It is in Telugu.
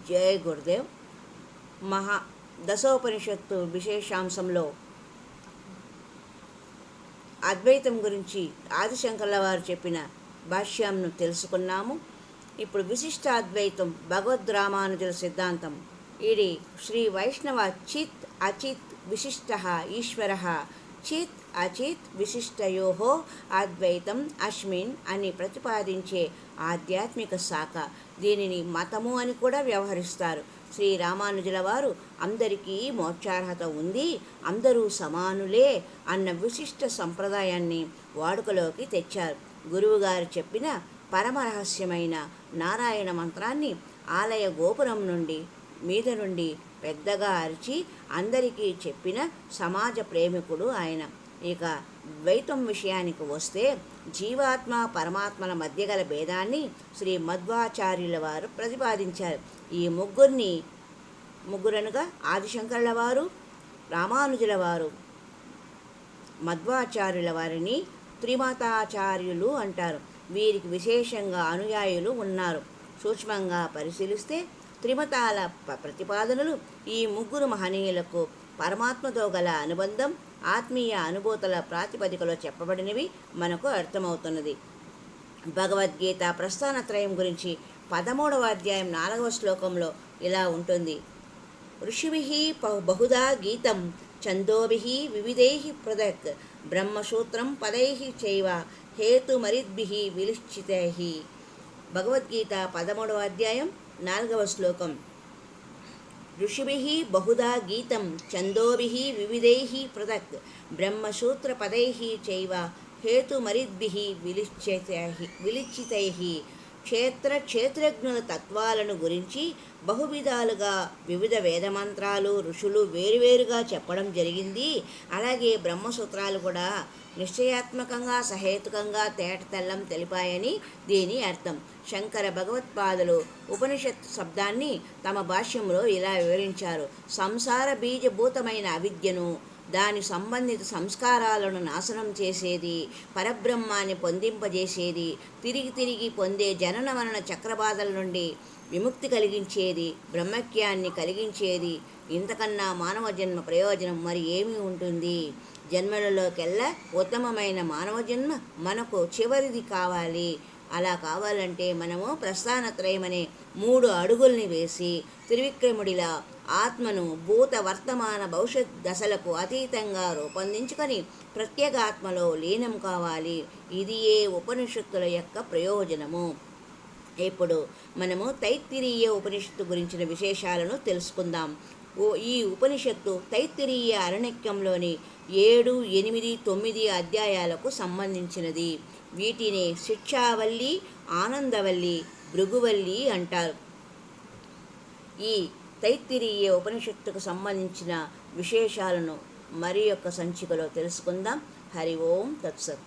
జై గురుదేవ్. దశోపనిషత్తు విశేషాంశంలో అద్వైతం గురించి ఆదిశంకర్ల వారు చెప్పిన భాష్యంను తెలుసుకున్నాము. ఇప్పుడు విశిష్ట అద్వైతం భగవద్ రామానుజుల సిద్ధాంతం. ఇది శ్రీ వైష్ణవ చిత్ అచిత్ విశిష్ట ఈశ్వర చిత్ అచిత్ విశిష్టయో అద్వైతం అస్మిన్ అని ప్రతిపాదించే ఆధ్యాత్మిక శాఖ. దీనిని మతము అని కూడా వ్యవహరిస్తారు. శ్రీ రామానుజుల వారు అందరికీ మోక్షార్హత ఉంది, అందరూ సమానులే అన్న విశిష్ట సంప్రదాయాన్ని వాడుకలోకి తెచ్చారు. గురువుగారు చెప్పిన పరమరహస్యమైన నారాయణ మంత్రాన్ని ఆలయ గోపురం మీద నుండి పెద్దగా అరిచి అందరికీ చెప్పిన సమాజ ప్రేమికుడు ఆయన. ఇక ద్వైతం విషయానికి వస్తే జీవాత్మ పరమాత్మల మధ్య గల భేదాన్ని శ్రీ మధ్వాచార్యుల వారు ప్రతిపాదించారు. ఈ ముగ్గురనుగా ఆదిశంకరుల వారు, రామానుజుల వారు, మధ్వాచార్యుల వారిని త్రిమతాచార్యులు అంటారు. వీరికి విశేషంగా అనుయాయులు ఉన్నారు. సూక్ష్మంగా పరిశీలిస్తే త్రిమతాల ప్రతిపాదనలు ఈ ముగ్గురు మహనీయులకు పరమాత్మతో గల అనుబంధం, ఆత్మీయ అనుభూతుల ప్రాతిపదికలో చెప్పబడినవి మనకు అర్థమవుతున్నది. భగవద్గీత ప్రస్థానత్రయం గురించి 13వ అధ్యాయం 4వ శ్లోకంలో ఇలా ఉంటుంది: ఋషిభిః బహుధా గీతం ఛందోభిః వివిధైః పృథక్ బ్రహ్మసూత్రం పదైః చైవ హేతుమరిద్భిః విలిచ్చితైః. భగవద్గీత 13వ అధ్యాయం 4వ శ్లోకం. ఋషిభిః బహుధా గీతం ఛందోభిః వివిధైః పృథక్ బ్రహ్మసూత్రపదైః చైవ హేతుమరిద్భిః విలిచ్చితైః. క్షేత్రజ్ఞుల తత్వాలను గురించి బహువిధాలుగా వివిధ వేదమంత్రాలు ఋషులు వేరువేరుగా చెప్పడం జరిగింది. అలాగే బ్రహ్మసూత్రాలు కూడా నిశ్చయాత్మకంగా సహేతుకంగా తేటతెల్లం తెలిపాయని దీని అర్థం. శంకర భగవత్పాదులు ఉపనిషత్ శబ్దాన్ని తమ భాష్యంలో ఇలా వివరించారు: సంసార బీజభూతమైన అవిద్యను, దాని సంబంధిత సంస్కారాలను నాశనం చేసేది, పరబ్రహ్మాన్ని పొందింపజేసేది, తిరిగి పొందే జనన మరణ చక్రబాధల నుండి విముక్తి కలిగించేది, బ్రహ్మక్యాన్ని కలిగించేది. ఇంతకన్నా మానవ జన్మ ప్రయోజనం మరి ఏమి ఉంటుంది? జన్మలలోకెల్లా ఉత్తమమైన మానవ జన్మ మనకు చివరిది కావాలి. అలా కావాలంటే మనము ప్రస్థానత్రయం అనే 3 అడుగుల్ని వేసి త్రివిక్రముడిలా ఆత్మను భూత వర్తమాన భవిష్యత్ దశలకు అతీతంగా రూపొందించుకొని ప్రత్యేగాత్మలో లీనం కావాలి. ఇది ఏ ఉపనిషత్తుల యొక్క ప్రయోజనము. ఇప్పుడు మనము తైత్తిరీయ ఉపనిషత్తు గురించిన విశేషాలను తెలుసుకుందాం. ఈ ఉపనిషత్తు తైత్తిరీయ అరణ్యకంలోని 7, 8, 9 అధ్యాయాలకు సంబంధించినది. వీటిని శిక్షావల్లి, ఆనందవల్లి, భృగువల్లి అంటారు. ఈ తైత్తిరీయ ఉపనిషత్తుకు సంబంధించిన విశేషాలను మరి యొక్క సంచికలో తెలుసుకుందాం. హరి ఓం తత్సత్.